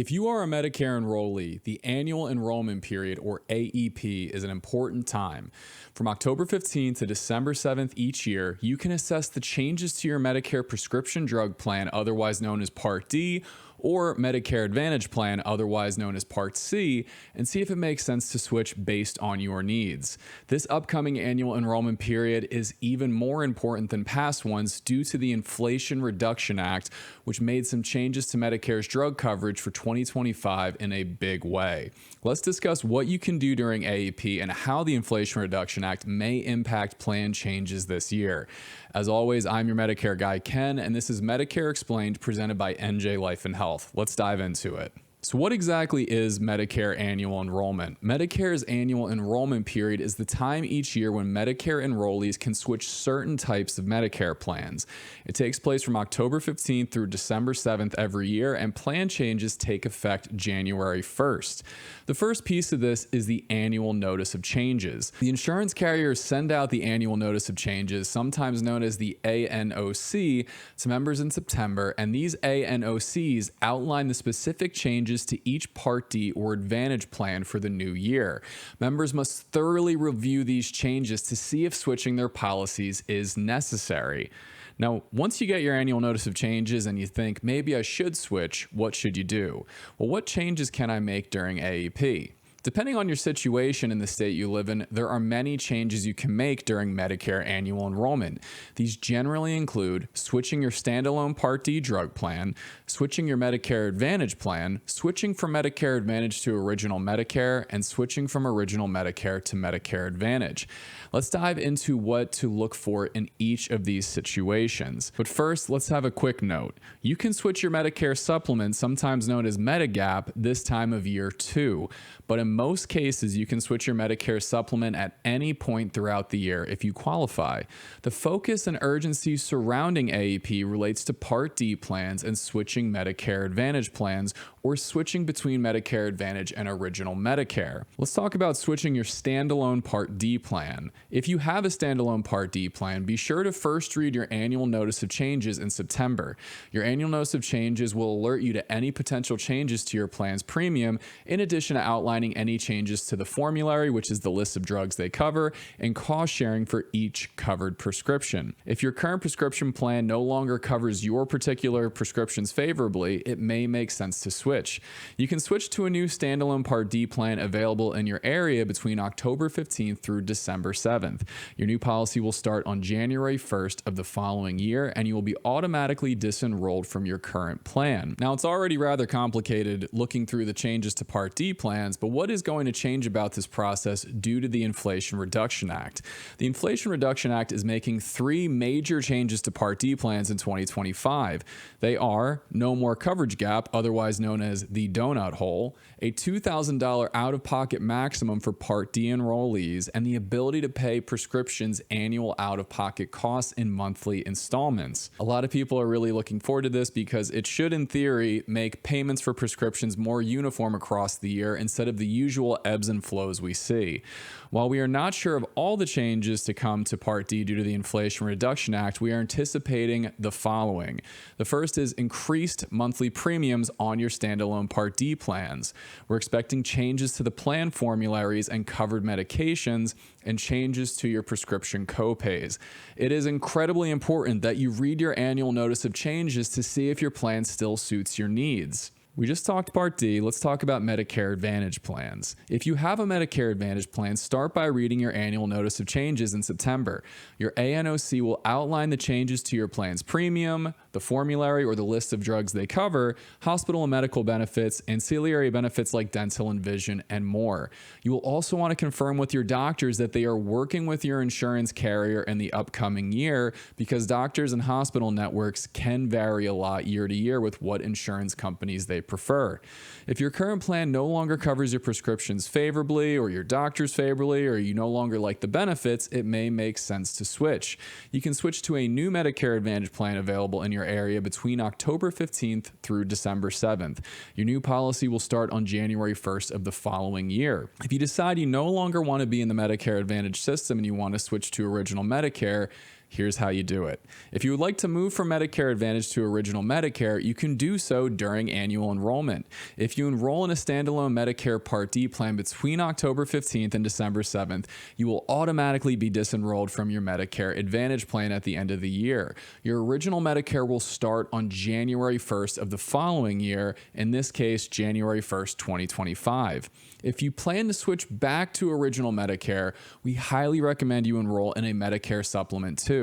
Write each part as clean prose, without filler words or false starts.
If you are a Medicare enrollee, the Annual Enrollment Period, or AEP, is an important time. From October 15th to December 7th each year, you can assess the changes to your Medicare prescription drug plan, otherwise known as Part D, or Medicare Advantage plan, otherwise known as Part C, and see if it makes sense to switch based on your needs. This upcoming annual enrollment period is even more important than past ones due to the Inflation Reduction Act, which made some changes to Medicare's drug coverage for 2025 in a big way. Let's discuss what you can do during AEP and how the Inflation Reduction Act may impact plan changes this year. As always, I'm your Medicare guy, Ken, and this is Medicare Explained, presented by NJ Life and Health. Let's dive into it. So what exactly is Medicare annual enrollment? Medicare's annual enrollment period is the time each year when Medicare enrollees can switch certain types of Medicare plans. It takes place from October 15th through December 7th every year, and plan changes take effect January 1st. The first piece of this is the annual notice of changes. The insurance carriers send out the annual notice of changes, sometimes known as the ANOC, to members in September, and these ANOCs outline the specific changes to each Part D or Advantage plan for the new year. Members must thoroughly review these changes to see if switching their policies is necessary. Now, once you get your annual notice of changes and you think, maybe I should switch, what should you do? Well, what changes can I make during AEP? Depending on your situation in the state you live in, there are many changes you can make during Medicare annual enrollment. These generally include switching your standalone Part D drug plan, switching your Medicare Advantage plan, switching from Medicare Advantage to Original Medicare, and switching from Original Medicare to Medicare Advantage. Let's dive into what to look for in each of these situations. But first, let's have a quick note. You can switch your Medicare Supplements, sometimes known as Medigap, this time of year too. But in most cases, you can switch your Medicare Supplement at any point throughout the year if you qualify. The focus and urgency surrounding AEP relates to Part D plans and switching Medicare Advantage plans, or switching between Medicare Advantage and Original Medicare. Let's talk about switching your standalone Part D plan. If you have a standalone Part D plan, be sure to first read your annual notice of changes in September. Your annual notice of changes will alert you to any potential changes to your plan's premium, in addition to outlining any changes to the formulary, which is the list of drugs they cover, and cost sharing for each covered prescription. If your current prescription plan no longer covers your particular prescriptions favorably, it may make sense to switch. You can switch to a new standalone Part D plan available in your area between October 15th through December 7th. Your new policy will start on January 1st of the following year, and you will be automatically disenrolled from your current plan. Now, it's already rather complicated looking through the changes to Part D plans, but what is going to change about this process due to the Inflation Reduction Act? The Inflation Reduction Act is making three major changes to Part D plans in 2025. They are no more coverage gap, otherwise known as the donut hole, a $2,000 out-of-pocket maximum for Part D enrollees, and the ability to pay prescriptions annual out-of-pocket costs in monthly installments. A lot of people are really looking forward to this because it should, in theory, make payments for prescriptions more uniform across the year instead of the usual ebbs and flows we see. While we are not sure of all the changes to come to Part D due to the Inflation Reduction Act, we are anticipating the following. The first is increased monthly premiums on your standalone Part D plans. We're expecting changes to the plan formularies and covered medications, and changes to your prescription copays. It is incredibly important that you read your annual notice of changes to see if your plan still suits your needs. We just talked Part D, let's talk about Medicare Advantage plans. If you have a Medicare Advantage plan, start by reading your annual notice of changes in September. Your ANOC will outline the changes to your plan's premium, the formulary or the list of drugs they cover, hospital and medical benefits, ancillary benefits like dental and vision, and more. You will also want to confirm with your doctors that they are working with your insurance carrier in the upcoming year, because doctors and hospital networks can vary a lot year to year with what insurance companies they prefer. If your current plan no longer covers your prescriptions favorably, or your doctors favorably, or you no longer like the benefits, it may make sense to switch. You can switch to a new Medicare Advantage plan available in your area between October 15th through December 7th. Your new policy will start on January 1st of the following year. If you decide you no longer want to be in the Medicare Advantage system and you want to switch to Original Medicare, Here's how you do it. If you would like to move from Medicare Advantage to Original Medicare, you can do so during annual enrollment. If you enroll in a standalone Medicare Part D plan between October 15th and December 7th, you will automatically be disenrolled from your Medicare Advantage plan at the end of the year. Your Original Medicare will start on January 1st of the following year, in this case, January 1st, 2025. If you plan to switch back to Original Medicare, we highly recommend you enroll in a Medicare Supplement too.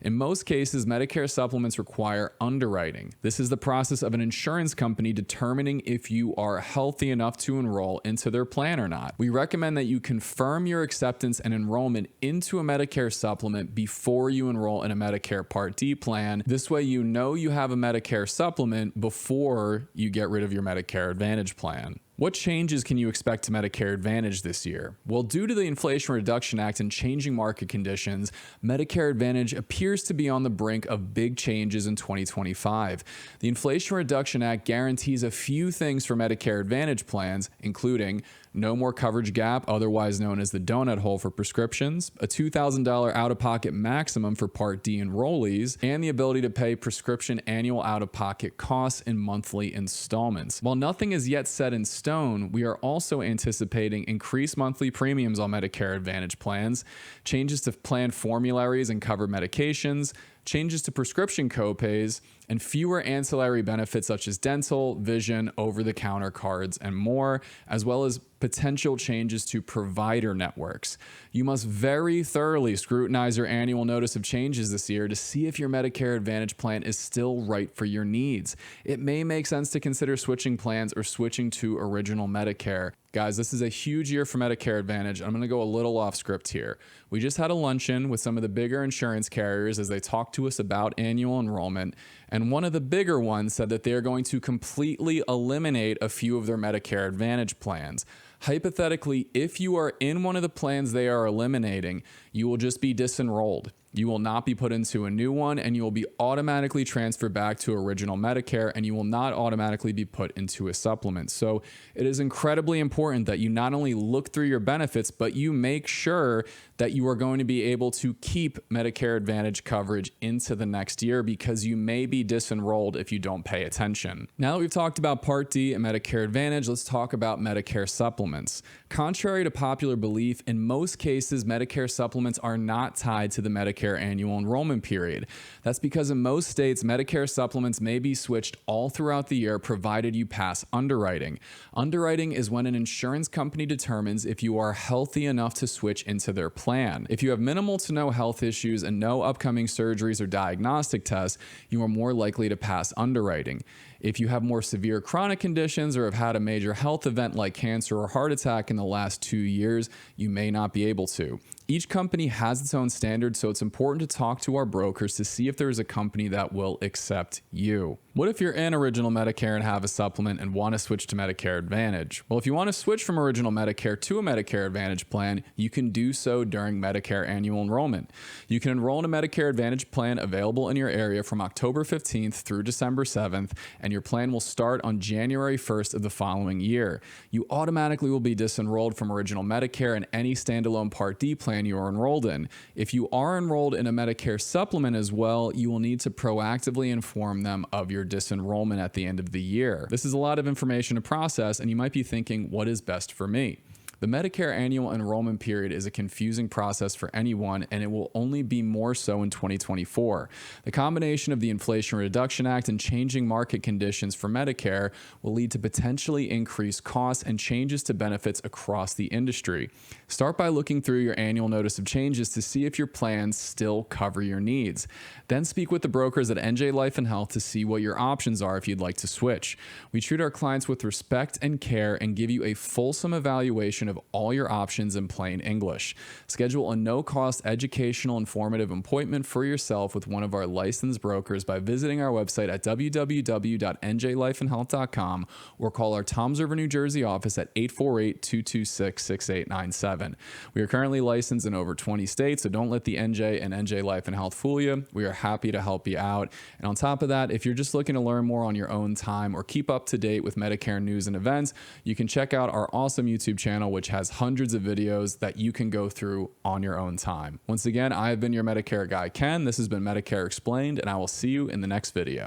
In most cases, Medicare Supplements require underwriting. This is the process of an insurance company determining if you are healthy enough to enroll into their plan or not. We recommend that you confirm your acceptance and enrollment into a Medicare Supplement before you enroll in a Medicare Part D plan. This way you know you have a Medicare Supplement before you get rid of your Medicare Advantage plan. What changes can you expect to Medicare Advantage this year? Well, due to the Inflation Reduction Act and changing market conditions, Medicare Advantage appears to be on the brink of big changes in 2025. The Inflation Reduction Act guarantees a few things for Medicare Advantage plans, including no more coverage gap, otherwise known as the donut hole for prescriptions, a $2,000 out-of-pocket maximum for Part D enrollees, and the ability to pay prescription annual out-of-pocket costs in monthly installments. While nothing is yet set in stone, we are also anticipating increased monthly premiums on Medicare Advantage plans, changes to plan formularies and covered medications, changes to prescription copays, and fewer ancillary benefits such as dental, vision, over-the-counter cards, and more, as well as potential changes to provider networks. You must very thoroughly scrutinize your annual notice of changes this year to see if your Medicare Advantage plan is still right for your needs. It may make sense to consider switching plans or switching to Original Medicare. Guys, this is a huge year for Medicare Advantage. I'm going to go a little off script here. We just had a luncheon with some of the bigger insurance carriers as they talked to us about annual enrollment, and one of the bigger ones said that they are going to completely eliminate a few of their Medicare Advantage plans. Hypothetically, if you are in one of the plans they are eliminating, you will just be disenrolled. You will not be put into a new one, and you will be automatically transferred back to Original Medicare, and you will not automatically be put into a supplement. So it is incredibly important that you not only look through your benefits, but you make sure that you are going to be able to keep Medicare Advantage coverage into the next year, because you may be disenrolled if you don't pay attention. Now that we've talked about Part D and Medicare Advantage, let's talk about Medicare Supplements. Contrary to popular belief, in most cases, Medicare Supplements are not tied to the Medicare Annual Enrollment Period. That's because in most states, Medicare Supplements may be switched all throughout the year provided you pass underwriting. Underwriting is when an insurance company determines if you are healthy enough to switch into their plan. If you have minimal to no health issues and no upcoming surgeries or diagnostic tests, you are more likely to pass underwriting. If you have more severe chronic conditions or have had a major health event like cancer or heart attack in the last 2 years, you may not be able to. Each company has its own standards, so it's important to talk to our brokers to see if there is a company that will accept you. What if you're in Original Medicare and have a supplement and want to switch to Medicare Advantage? Well, if you want to switch from Original Medicare to a Medicare Advantage plan, you can do so during Medicare Annual Enrollment. You can enroll in a Medicare Advantage plan available in your area from October 15th through December 7th, and your plan will start on January 1st of the following year. You automatically will be disenrolled from Original Medicare and any standalone Part D plan you are enrolled in. If you are enrolled in a Medicare Supplement as well, you will need to proactively inform them of your disenrollment at the end of the year. This is a lot of information to process, and you might be thinking, what is best for me? The Medicare Annual Enrollment Period is a confusing process for anyone, and it will only be more so in 2024. The combination of the Inflation Reduction Act and changing market conditions for Medicare will lead to potentially increased costs and changes to benefits across the industry. Start by looking through your annual notice of changes to see if your plans still cover your needs. Then speak with the brokers at NJ Life and Health to see what your options are if you'd like to switch. We treat our clients with respect and care and give you a fulsome evaluation of all your options in plain English. Schedule a no-cost educational informative appointment for yourself with one of our licensed brokers by visiting our website at www.njlifeandhealth.com or call our Toms River, New Jersey office at 848-226-6897. We are currently licensed in over 20 states, so don't let the NJ and NJ Life and Health fool you. We are happy to help you out. And on top of that, if you're just looking to learn more on your own time or keep up to date with Medicare news and events, you can check out our awesome YouTube channel, which has hundreds of videos that you can go through on your own time. Once again, I have been your Medicare guy, Ken. This has been Medicare Explained, and I will see you in the next video.